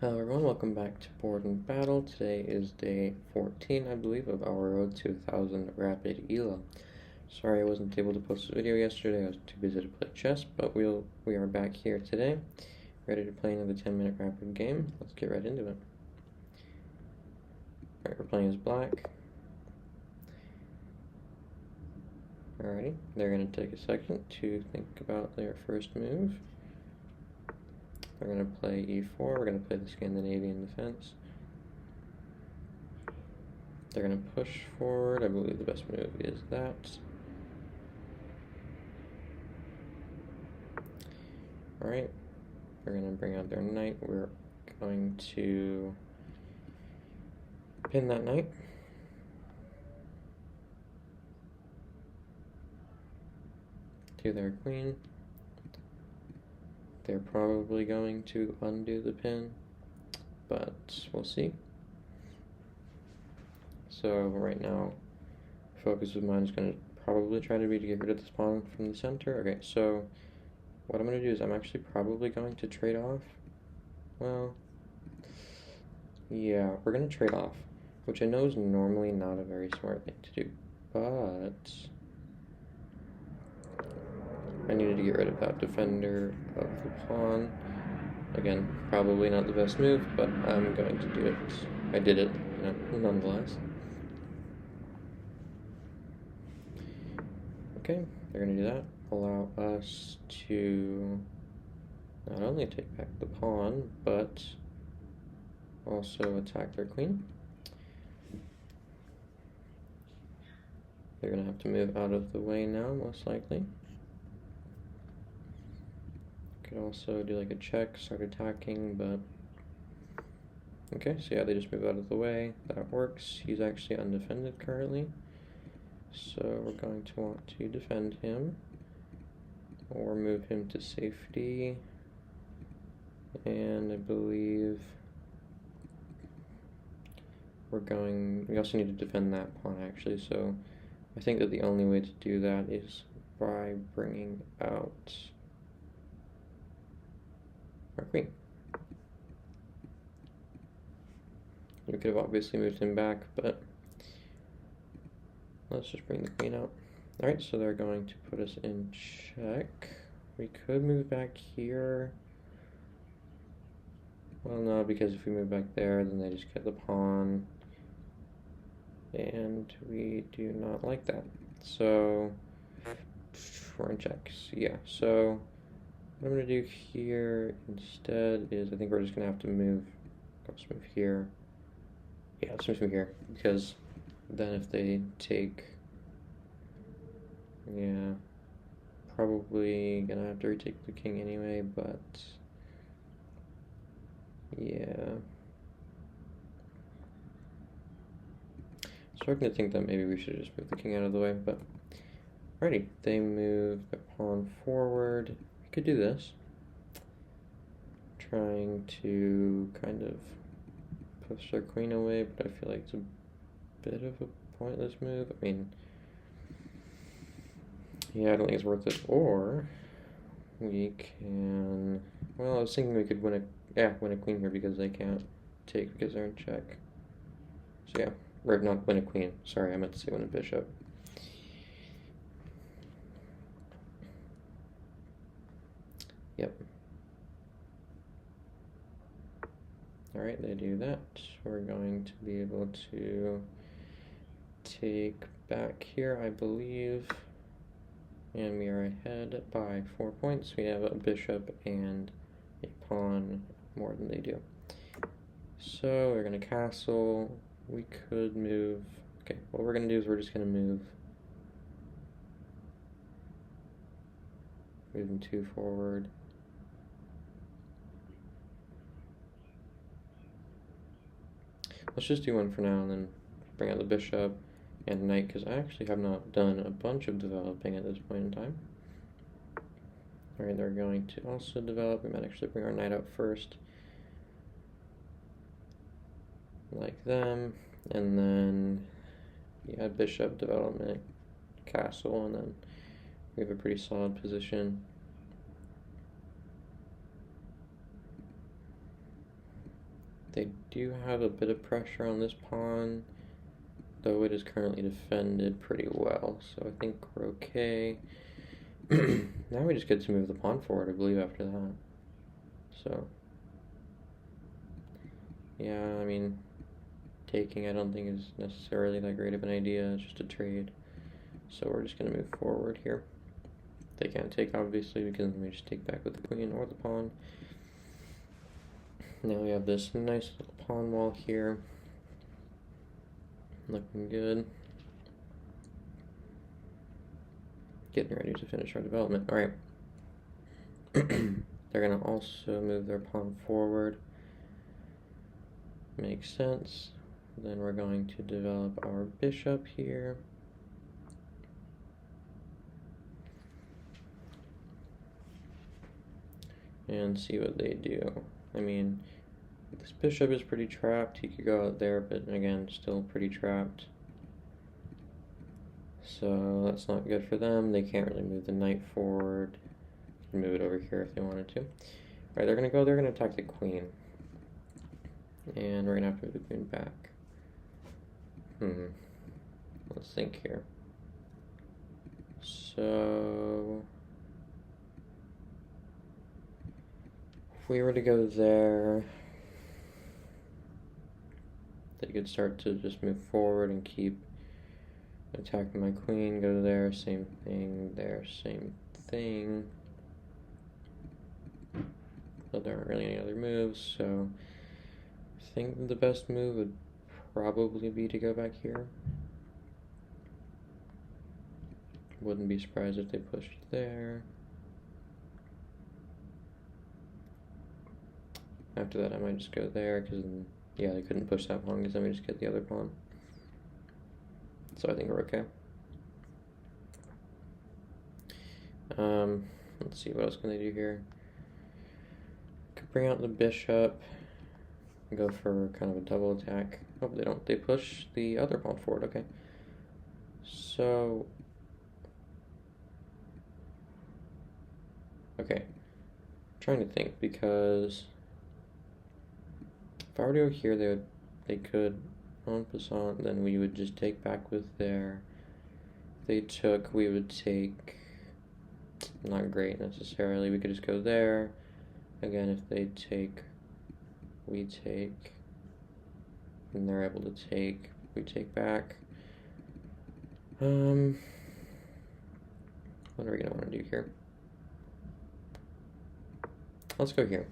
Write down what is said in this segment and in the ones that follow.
Hello everyone, welcome back to Board and Battle. Today is day 14, I believe, of our Road to 1000 Rapid Elo. Sorry I wasn't able to post a video yesterday, I was too busy to play chess, but we are back here today, ready to play another 10-minute rapid game. Let's get right into it. Alright, we're playing as black. Alrighty, they're going to take a second to think about their first move. They're going to play e4, we're going to play the Scandinavian defense. They're going to push forward, I believe the best move is that. Alright, they're going to bring out their knight, we're going to pin that knight. To their queen. They're probably going to undo the pin, but we'll see. So right now, focus of mine is going to probably try to be to get rid of this pawn from the center. Okay, so what I'm going to do is I'm actually probably going to trade off. Well, yeah, we're going to trade off, which I know is normally not a very smart thing to do, but I needed to get rid of that defender of the pawn. Again, probably not the best move, but I'm going to do it. I did it, nonetheless. Okay, they're going to do that. Allow us to not only take back the pawn, but also attack their queen. They're going to have to move out of the way now, most likely. Could also do like a check, start attacking, but okay, so yeah, they just move out of the way. That works. He's actually undefended currently, so we're going to want to defend him or move him to safety. And I believe we also need to defend that pawn actually, so I think that the only way to do that is by bringing out our queen. We could have obviously moved him back, but let's just bring the queen out. Alright, so they're going to put us in check. We could move back here. Well, no, because if we move back there, then they just get the pawn. And we do not like that. So, we're in check. Yeah, so what I'm going to do here instead is I think we're just going to have to move. Let's move here. Yeah, let's move here, because then if they take, yeah, probably gonna have to retake the king anyway, but yeah. Starting to think that maybe we should just move the king out of the way, but alrighty, they move their pawn forward. We could do this. Trying to kind of push their queen away, but I feel like it's a bit of a pointless move. I mean, yeah, I don't think it's worth it. Or we can, well, I was thinking we could win a queen here because they can't take because they're in check. So yeah, or not win a queen. Sorry, I meant to say win a bishop. Yep. Alright, they do that. We're going to be able to take back here, I believe. And we are ahead by 4 points. We have a bishop and a pawn more than they do. So we're going to castle. We could move. Okay, what we're going to do is we're just going to move them 2 forward. Let's just do one for now and then bring out the bishop and knight, because I actually have not done a bunch of developing at this point in time. Alright, they're going to also develop. We might actually bring our knight out first. Like them. And then, yeah, bishop development, castle, and then we have a pretty solid position. They do have a bit of pressure on this pawn, though it is currently defended pretty well, so I think we're okay. Now we just get to move the pawn forward, I believe, after that. So, yeah, I mean, taking I don't think is necessarily that great of an idea, it's just a trade. So we're just going to move forward here. They can't take, obviously, because we just take back with the queen or the pawn. Now we have this nice little pawn wall here. Looking good. Getting ready to finish our development. Alright. They're going to also move their pawn forward. Makes sense. Then we're going to develop our bishop here. And see what they do. I mean, this bishop is pretty trapped. He could go out there, but again, still pretty trapped. So that's not good for them. They can't really move the knight forward. Move it over here if they wanted to. Alright, they're gonna attack the queen. And we're gonna have to move the queen back. Let's think here. So if we were to go there, they could start to just move forward and keep attacking my queen. Go there, same thing, there, same thing. But there aren't really any other moves, so I think the best move would probably be to go back here. Wouldn't be surprised if they pushed there. After that I might just go there, because yeah, they couldn't push that pawn, because then we just get the other pawn. So I think we're okay. Let's see, what else can they do here? Could bring out the bishop, go for kind of a double attack. Oh, they don't. They push the other pawn forward. Okay. So, okay. I'm trying to think, because if I were to go here, they could en passant, then we would just take back with their. If they took, we would take. Not great necessarily. We could just go there. Again, if they take, we take, and they're able to take, we take back. What are we gonna want to do here? Let's go here.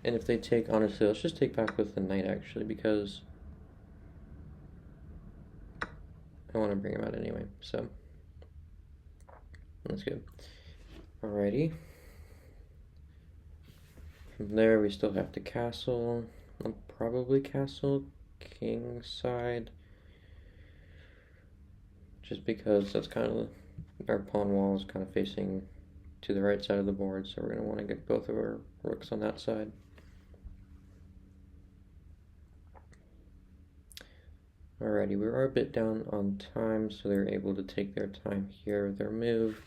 And if they take, honestly, let's just take back with the knight, actually, because I want to bring him out anyway, so that's good. Alrighty. From there, we still have to castle. I'll probably castle king side, just because that's kind of our pawn wall is kind of facing to the right side of the board, so we're going to want to get both of our rooks on that side. Alrighty, we are a bit down on time, so they're able to take their time here with their move.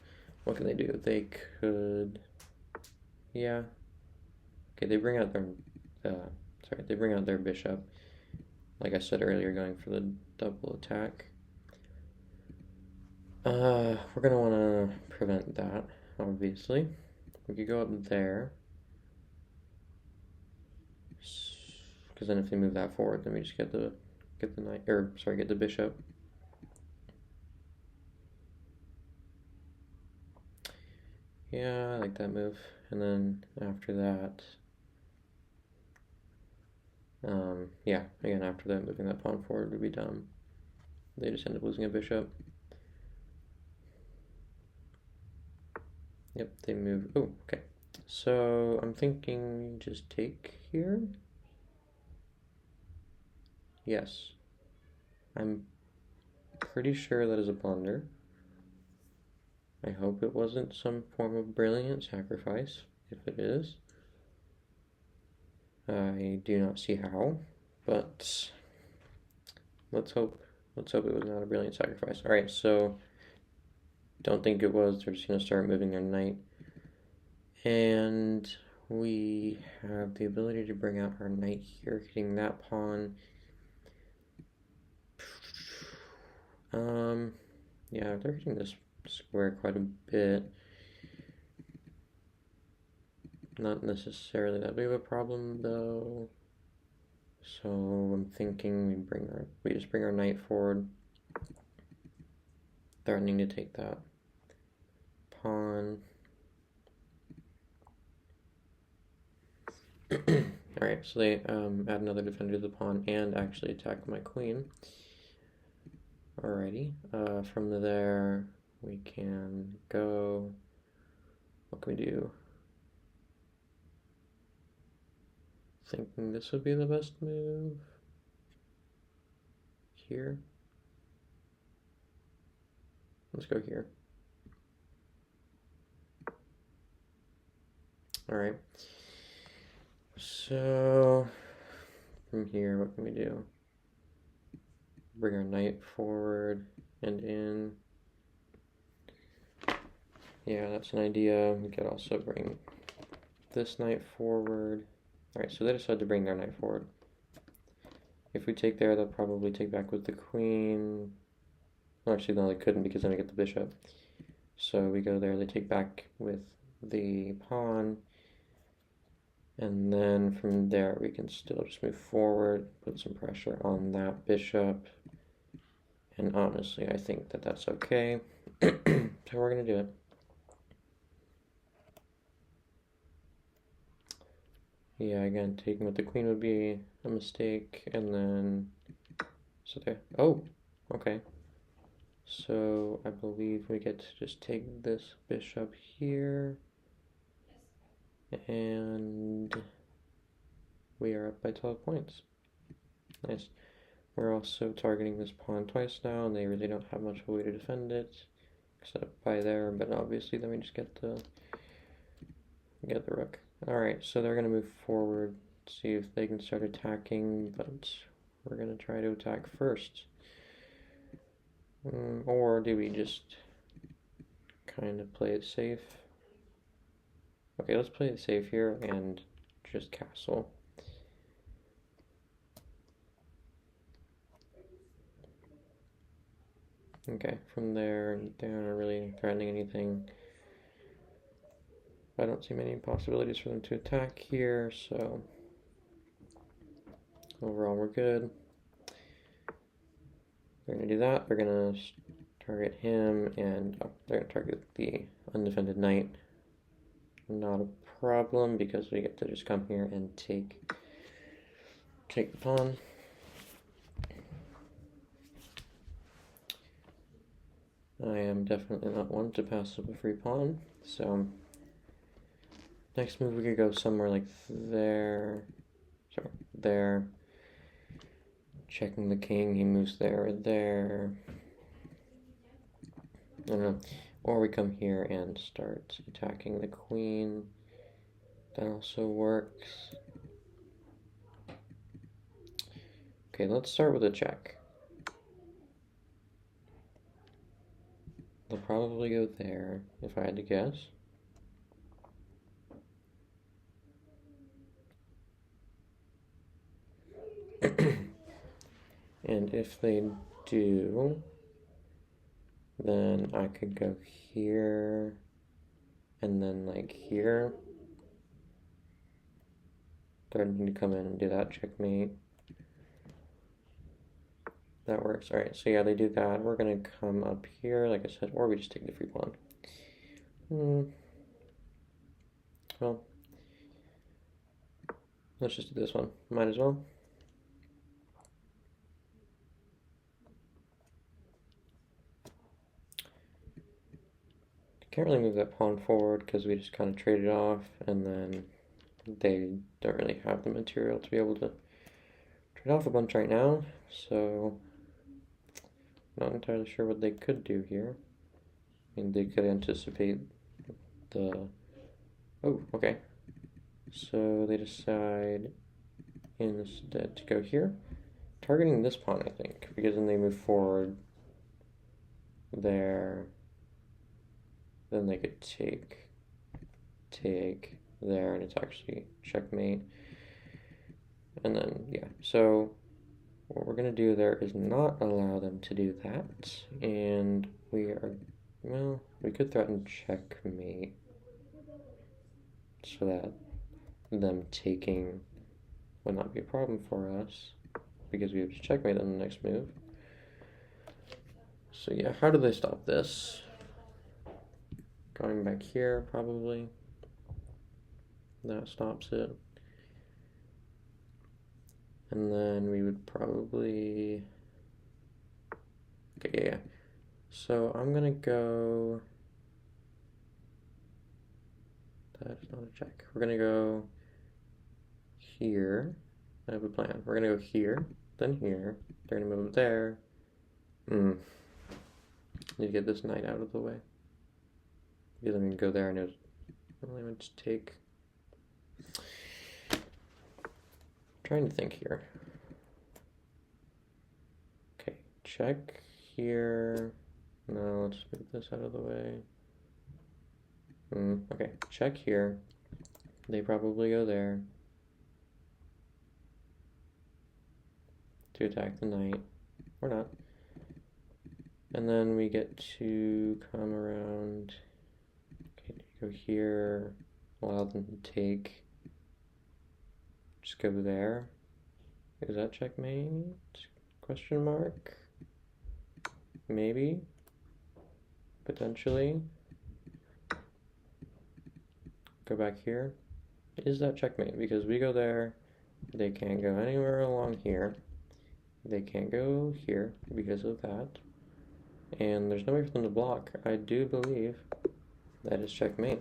What can they do? They could, yeah. Okay, they bring out their, they bring out their bishop. Like I said earlier, going for the double attack. We're gonna want to prevent that, obviously. We could go up there, because then if they move that forward, then we just get the knight, or sorry, get the bishop. Yeah, I like that move. And then after that, yeah, again, after that, moving that pawn forward would be dumb. They just end up losing a bishop. Yep, they move. Oh, okay. So I'm thinking just take here. Yes. I'm pretty sure that is a blunder. I hope it wasn't some form of brilliant sacrifice. If it is, I do not see how, but let's hope it was not a brilliant sacrifice. Alright, so don't think it was. They're just going to start moving their knight. And we have the ability to bring out our knight here, hitting that pawn. Yeah, they're hitting this square quite a bit. Not necessarily that big of a problem though. So I'm thinking we just bring our knight forward, threatening to take that pawn. Alright, so they add another defender to the pawn and actually attack my queen. Alrighty, from there we can go, what can we do? Thinking this would be the best move. Here. Let's go here. Alright. So, from here, what can we do? Bring our knight forward and in. Yeah, that's an idea. We could also bring this knight forward. Alright, so they decided to bring their knight forward. If we take there, they'll probably take back with the queen. Well, actually, no, they couldn't because then we get the bishop. So we go there, they take back with the pawn. And then from there, we can still just move forward, put some pressure on that bishop. And honestly, I think that that's okay. So we're going to do it. Yeah, again, taking with the queen would be a mistake. And then, so there. Oh, okay. So I believe we get to just take this bishop here. And we are up by 12 points. Nice. We're also targeting this pawn twice now, and they really don't have much of a way to defend it, except by there, but obviously then we just get the rook. Alright, so they're going to move forward, see if they can start attacking, but we're going to try to attack first. Or do we just kind of play it safe? Okay, let's play it safe here and just castle. Okay, from there, they're not really threatening anything. I don't see many possibilities for them to attack here, so overall we're good. They're going to do that. They're going to target him, and they're going to target the undefended knight. Not a problem, because we get to just come here and take the pawn. I am definitely not one to pass up a free pawn, so next move we could go somewhere like there. Sorry, there. Checking the king, he moves there or there. I don't know. Or we come here and start attacking the queen. That also works. Okay, let's start with a check. They'll probably go there, if I had to guess. And if they do, then I could go here, and then like here. Threatening to come in and do that, checkmate. That works. Alright, so yeah, they do that. We're gonna come up here, like I said, or we just take the free pawn. Well, let's just do this one. Might as well. Can't really move that pawn forward because we just kind of trade it off, and then they don't really have the material to be able to trade off a bunch right now, so not entirely sure what they could do here. I mean, they could anticipate the... Oh, okay. So they decide instead to go here, targeting this pawn, I think, because then they move forward there. Then they could take. there, and it's actually checkmate. And then, yeah, so what we're going to do there is not allow them to do that, and we are, well, we could threaten checkmate so that them taking would not be a problem for us, because we have to checkmate on the next move. So yeah, how do they stop this? Going back here, probably. That stops it. And then we would probably... Okay, yeah. So I'm gonna go... That is not a check. We're gonna go here. I have a plan. We're gonna go here, then here. They're gonna move there. Need to get this knight out of the way. Because I'm gonna go there and it only would just take... Trying to think here. Okay, check here. No, let's move this out of the way. Okay, check here. They probably go there to attack the knight, or not. And then we get to come around. Okay, go here. Allow them to take. Just go there. Is that checkmate? Question mark? Maybe. Potentially. Go back here. Is that checkmate? Because we go there. They can't go anywhere along here. They can't go here because of that. And there's no way for them to block. I do believe that is checkmate.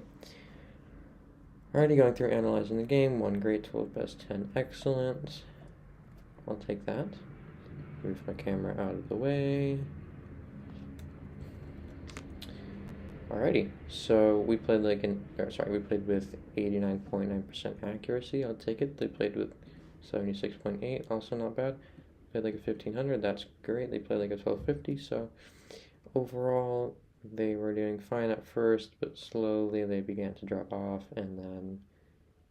Alrighty, going through analyzing the game. 1 great, 12 best, 10 excellent. I'll take that. Move my camera out of the way. Alrighty, so we played we played with 89.9% accuracy. I'll take it. They played with 76.8, also not bad. Played like a 1500, that's great. They played like a 1250, so overall they were doing fine at first, but slowly they began to drop off, and then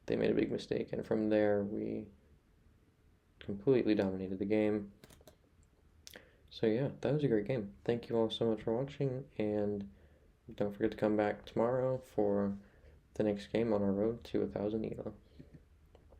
they made a big mistake, and from there we completely dominated the game. So yeah, that was a great game. Thank you all so much for watching, and don't forget to come back tomorrow for the next game on our road to 1,000 ELO.